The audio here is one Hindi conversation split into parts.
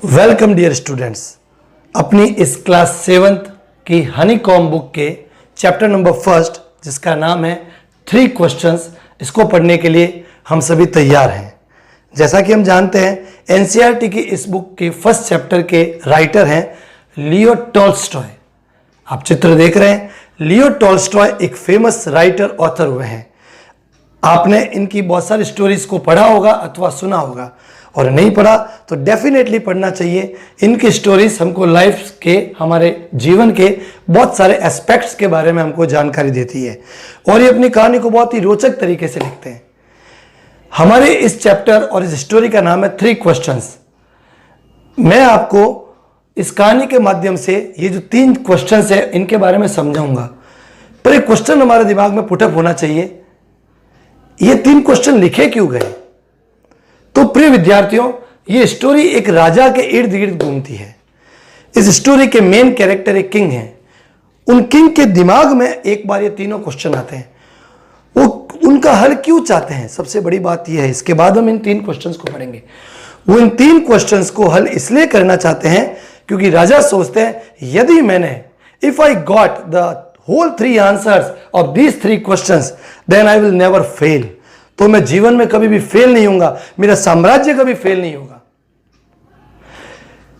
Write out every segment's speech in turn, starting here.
Welcome dear students. अपनी इस क्लास 7th की हनीकॉम्ब बुक के चैप्टर नंबर 1 जिसका नाम है 3 क्वेश्चंस, इसको पढ़ने के लिए हम सभी तैयार हैं। जैसा कि हम जानते हैं एनसीईआरटी की इस बुक के फर्स्ट चैप्टर के राइटर हैं लियो टॉल्स्टॉय। आप चित्र देख रहे हैं, लियो टॉल्स्टॉय एक फेमस राइटर ऑथर हुए हैं। आपने इनकी बहुत सारी स्टोरीज को पढ़ा होगा अथवा सुना होगा, और नहीं पढ़ा तो डेफिनेटली पढ़ना चाहिए। इनकी स्टोरीज हमको लाइफ के, हमारे जीवन के बहुत सारे एस्पेक्ट्स के बारे में हमको जानकारी देती है, और ये अपनी कहानी को बहुत ही रोचक तरीके से लिखते हैं। हमारे इस चैप्टर और इस स्टोरी का नाम है 3 क्वेश्चंस। मैं आपको इस कहानी के माध्यम से ये जो 3 क्वेश्चंस है इनके बारे में समझाऊंगा, पर एक क्वेश्चन हमारे दिमाग में पुटअप होना चाहिए, ये 3 क्वेश्चन लिखे क्यों गए? तो प्रिय विद्यार्थियों, ये स्टोरी एक राजा के इर्द गिर्द घूमती है। इस स्टोरी के मेन कैरेक्टर एक किंग हैं। उन किंग के दिमाग में एक बार ये तीनों क्वेश्चन आते हैं, वो उनका हल क्यों चाहते हैं। सबसे बड़ी बात यह है, इसके बाद हम इन 3 क्वेश्चंस को पढ़ेंगे। वो इन 3 क्वेश्चंस को हल इसलिए करना चाहते हैं क्योंकि राजा सोचते हैं यदि मैंने if I got the whole 3 answers of these 3 questions then I will never fail. तो मैं जीवन में कभी भी फेल नहीं होऊंगा, मेरा साम्राज्य कभी फेल नहीं होगा।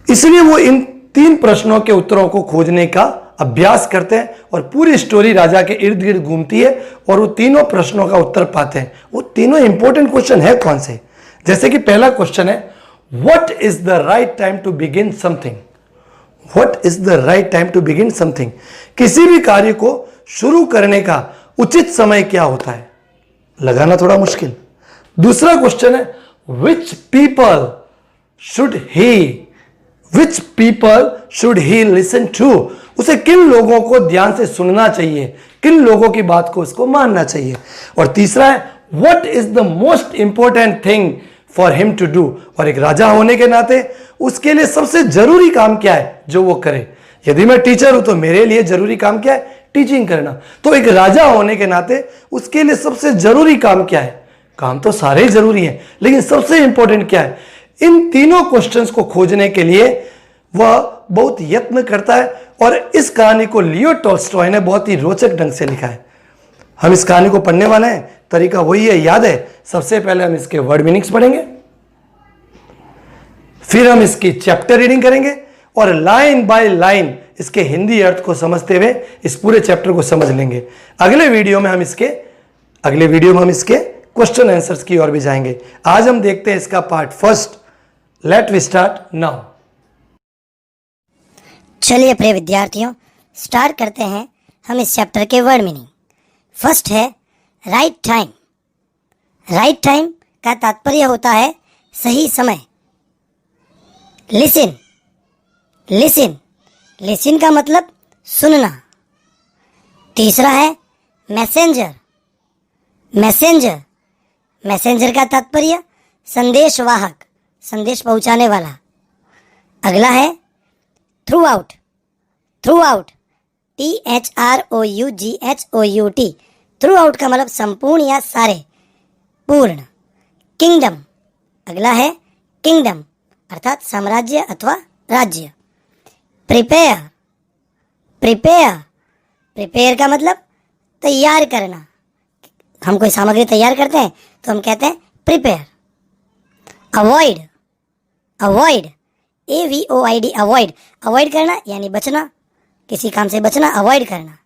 इसलिए वो इन 3 प्रश्नों के उत्तरों को खोजने का अभ्यास करते हैं, और पूरी स्टोरी राजा के इर्द गिर्द घूमती है और वो तीनों प्रश्नों का उत्तर पाते हैं। वो तीनों इंपॉर्टेंट क्वेश्चन है कौन से? जैसे कि पहला क्वेश्चन है, what is the right time to begin something. What is the right time to begin something, किसी भी कार्य को शुरू करने का उचित समय क्या होता है? लगाना थोड़ा मुश्किल। दूसरा क्वेश्चन है, which people should he listen to. उसे किन लोगों को ध्यान से सुनना चाहिए, किन लोगों की बात को उसको मानना चाहिए। और तीसरा है, what is the most important thing for him to do. और एक राजा होने के नाते उसके लिए सबसे जरूरी काम क्या है जो वो करे। यदि मैं टीचर हूं तो मेरे लिए जरूरी काम क्या है? टीचिंग करना। तो एक राजा होने के नाते उसके लिए सबसे जरूरी काम क्या है? काम तो सारे ही जरूरी हैं, लेकिन सबसे इंपॉर्टेंट क्या है? इन तीनों क्वेश्चंस को खोजने के लिए वह बहुत यत्न करता है, और इस कहानी को लियो टॉल्स्टॉय ने बहुत ही रोचक ढंग से लिखा है। हम इस कहानी को पढ़ने वाले हैं, तरीका वही है, याद है। सबसे पहले हम इसके वर्ड मीनिंग्स पढ़ेंगे, फिर हम इसकी चैप्टर रीडिंग करेंगे, और लाइन बाय लाइन इसके हिंदी अर्थ को समझते हुए इस पूरे चैप्टर को समझ लेंगे। अगले वीडियो में हम इसके क्वेश्चन आंसर्स की ओर भी जाएंगे। आज हम देखते हैं इसका part 1। Let we start now. चलिए प्रिय विद्यार्थियों, स्टार्ट करते हैं हम इस चैप्टर के वर्ड मीनिंग। फर्स्ट है राइट टाइम। राइट टाइम का तात्पर्य होता है सही समय। लिसन। लिसन का मतलब सुनना। तीसरा है मैसेंजर। मैसेंजर का तात्पर्य संदेशवाहक, संदेश पहुंचाने वाला। अगला है through out. THROUGHOUT। Through out का मतलब संपूर्ण या सारे, पूर्ण। किंगडम। अगला है किंगडम अर्थात साम्राज्य अथवा राज्य। प्रिपेयर का मतलब तैयार करना। हम कोई सामग्री तैयार करते हैं तो हम कहते हैं प्रिपेयर। अवॉइड। AVOID अवॉइड करना यानी बचना, किसी काम से बचना, अवॉइड करना।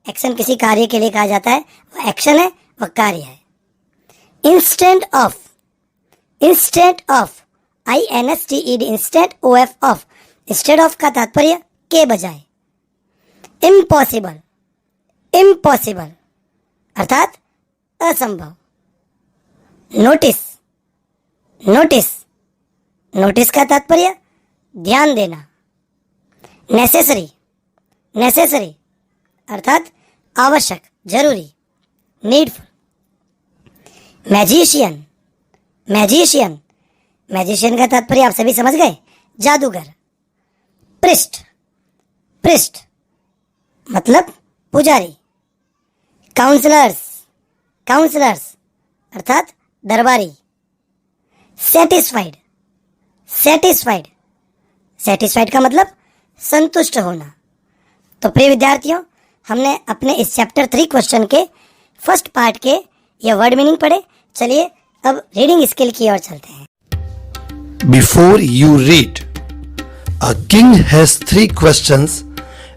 एक्शन किसी कार्य के लिए कहा जाता है, वह एक्शन है, वह कार्य है। इंस्टेंट ऑफ इंस्टेंट ऑफ का तात्पर्य के बजाय। इम्पॉसिबल अर्थात असंभव। नोटिस का तात्पर्य ध्यान देना। नेसेसरी अर्थात आवश्यक, जरूरी, नीडफुल। मैजिशियन का तात्पर्य आप सभी समझ गए, जादूगर। प्रिस्ट मतलब पुजारी। काउंसलर्स अर्थात दरबारी। सेटिस्फाइड। सेटिस्फाइड, सेटिस्फाइड का मतलब संतुष्ट होना। तो प्रिय विद्यार्थियों, हमने अपने इस चैप्टर 3 क्वेश्चन के फर्स्ट पार्ट के ये वर्ड मीनिंग पढ़े। चलिए अब रीडिंग स्किल की ओर चलते हैं। Before you read, a king has 3 questions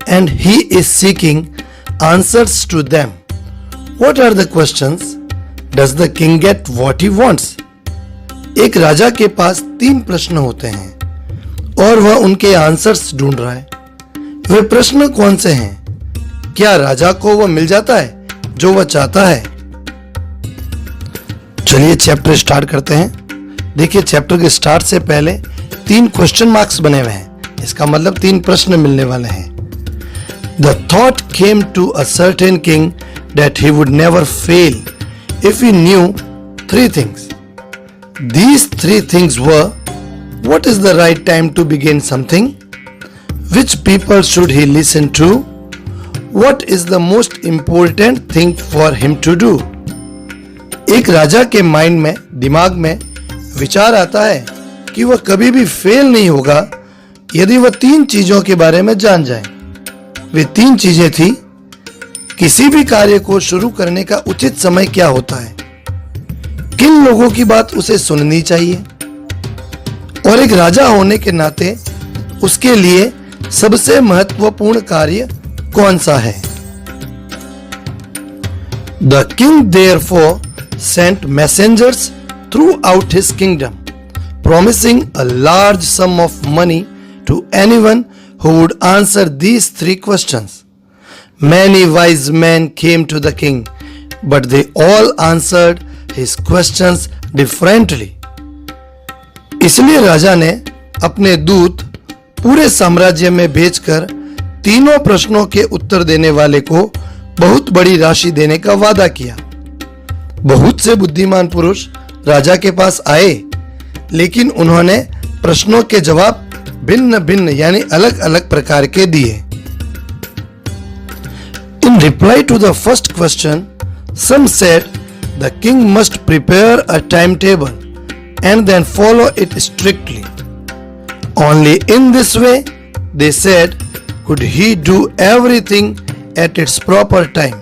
and he is seeking answers to them. What are the questions? Does the king get what he wants? एक राजा के पास 3 प्रश्न होते हैं और वह उनके आंसर्स ढूंढ रहा है। वे प्रश्न कौन से हैं? क्या राजा को वह मिल जाता है जो वह चाहता है? चलिए चैप्टर स्टार्ट करते हैं। देखिए, चैप्टर के स्टार्ट से पहले 3 क्वेश्चन मार्क्स बने हुए हैं। इसका मतलब 3 प्रश्न मिलने वाले हैं। The thought came to a certain king that he would never fail if he knew 3 things. These 3 things were: what is the right time to begin something? Which people should he listen to? What is the most important thing for him to do? एक राजा के माइंड में, दिमाग में विचार आता है कि वह कभी भी फेल नहीं होगा यदि वह 3 चीजों के बारे में जान जाए। वे 3 चीजें थी: किसी भी कार्य को शुरू करने का उचित समय क्या होता है, किन लोगों की बात उसे सुननी चाहिए, और एक राजा होने के नाते उसके लिए सबसे महत्वपूर्ण कार्य कौन सा है। The king therefore sent messengers throughout his kingdom, promising a large sum of money to anyone who would answer these 3 questions. Many wise men came to the king, but they all answered his questions differently. इसलिए राजा ने अपने दूत पूरे साम्राज्य में भेजकर तीनों प्रश्नों के उत्तर देने वाले को बहुत बड़ी राशि देने का वादा किया। बहुत से बुद्धिमान पुरुष राजा के पास आए, लेकिन उन्होंने प्रश्नों के जवाब भिन्न भिन्न यानी अलग अलग प्रकार के दिए। In reply to the first question, some said the king must prepare a timetable and then follow it strictly. Only in this way, they said, could he do everything at its proper time.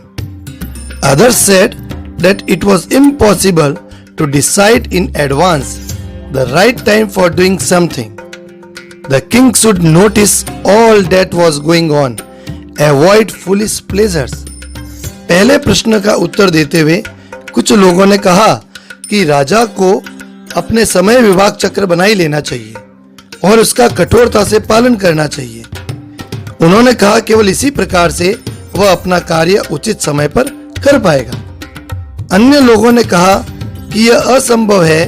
Others said that it was impossible to decide in advance the right time for doing something. The king should notice all that was going on, avoid foolish pleasures. पहले प्रश्न का उत्तर देते हुए कुछ लोगों ने कहा कि राजा को अपने समय विभाग चक्र बना ही लेना चाहिए और उसका कठोरता से पालन करना चाहिए। उन्होंने कहा केवल इसी प्रकार से वह अपना कार्य उचित समय पर कर पाएगा। अन्य लोगों ने कहा कि यह असंभव है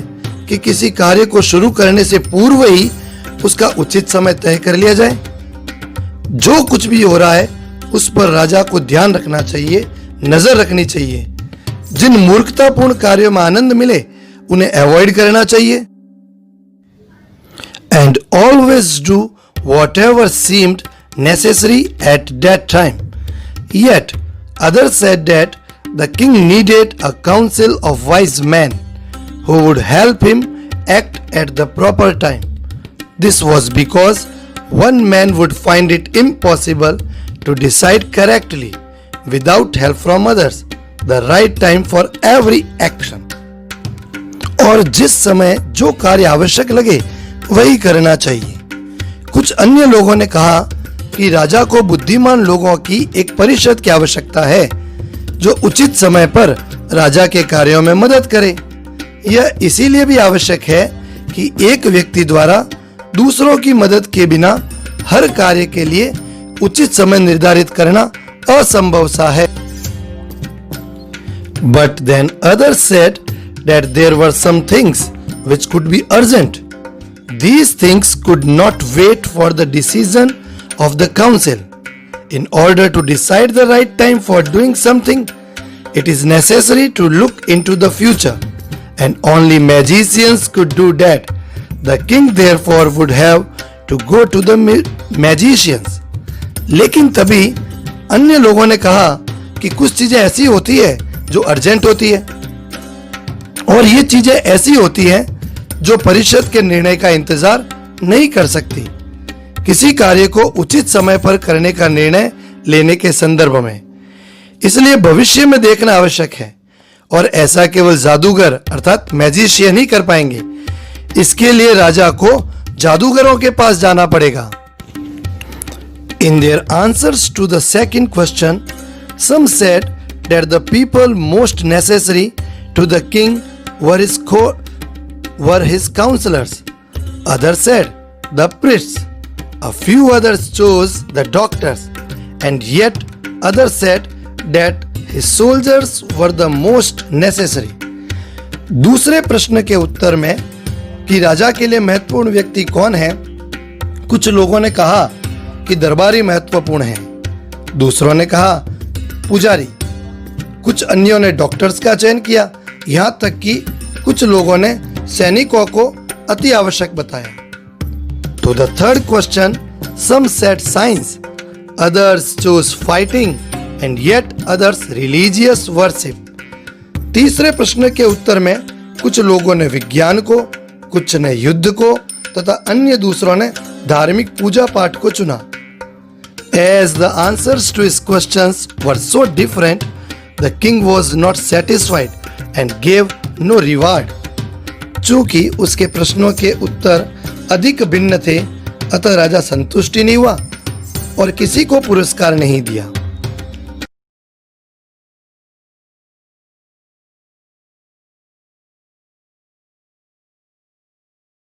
कि किसी कार्य को शुरू करने से पूर्व ही उसका उचित समय तय कर लिया जाए। जो कुछ भी हो रहा है उस पर राजा को ध्यान रखना चाहिए, नजर रखनी चाहिए। जिन मूर्खतापूर्ण कार्यों में आनंद मिले उन्हें अवॉइड करना चाहिए। And always do whatever seemed necessary at that time. Yet others said that the king needed a council of wise men who would help him act at the proper time. This was because one man would find it impossible to decide correctly without help from others the right time for every action. और जिस समय जो कार्य आवश्यक लगे वही करना चाहिए। कुछ अन्य लोगों ने कहा कि राजा को बुद्धिमान लोगों की एक परिषद की आवश्यकता है जो उचित समय पर राजा के कार्यों में मदद करे। यह इसीलिए भी आवश्यक है कि एक व्यक्ति द्वारा दूसरों की मदद के बिना हर कार्य के लिए उचित समय निर्धारित करना असंभव सा है। But then others said that there were some things which could be urgent. These things could not wait for the decision of the council. In order to decide the right time for doing something, it is necessary to look into the future, and only magicians could do that. The king therefore would have to go to the magicians. लेकिन तभी अन्य लोगों ने कहा कि कुछ चीजें ऐसी होती है जो अर्जेंट होती है और ये चीजें ऐसी होती हैं जो परिषद के निर्णय का इंतजार नहीं कर सकती, किसी कार्य को उचित समय पर करने का निर्णय लेने के संदर्भ में। इसलिए भविष्य में देखना आवश्यक है और ऐसा केवल जादूगर अर्थात मैजिशियन ही कर पाएंगे। इसके लिए राजा को जादूगरों के पास जाना पड़ेगा। In their answers to the second question, some said that the people most necessary to the king were his counselors. Others said the priests. A few others chose the doctors, and yet others said that his soldiers were the most necessary. दूसरे प्रश्न के उत्तर में कि राजा के लिए महत्वपूर्ण व्यक्ति कौन है, कुछ लोगों ने कहा कि दरबारी महत्वपूर्ण है, दूसरों ने कहा पुजारी, कुछ अन्यों ने डॉक्टर्स का चयन किया, यहां तक कि कुछ लोगों ने सैनिकों को अति आवश्यक बताया। To the third question, some said science, others chose fighting, and yet others religious worship. तीसरे प्रश्न के उत्तर में कुछ लोगों ने विज्ञान को, कुछ ने युद्ध को तथा अन्य दूसरों ने धार्मिक पूजा पाठ को चुना। As the answers to his questions were so different, the king was not satisfied and gave no reward. चूंकि उसके प्रश्नों के उत्तर अधिक भिन्न थे, अतः राजा संतुष्टि नहीं हुआ और किसी को पुरस्कार नहीं दिया।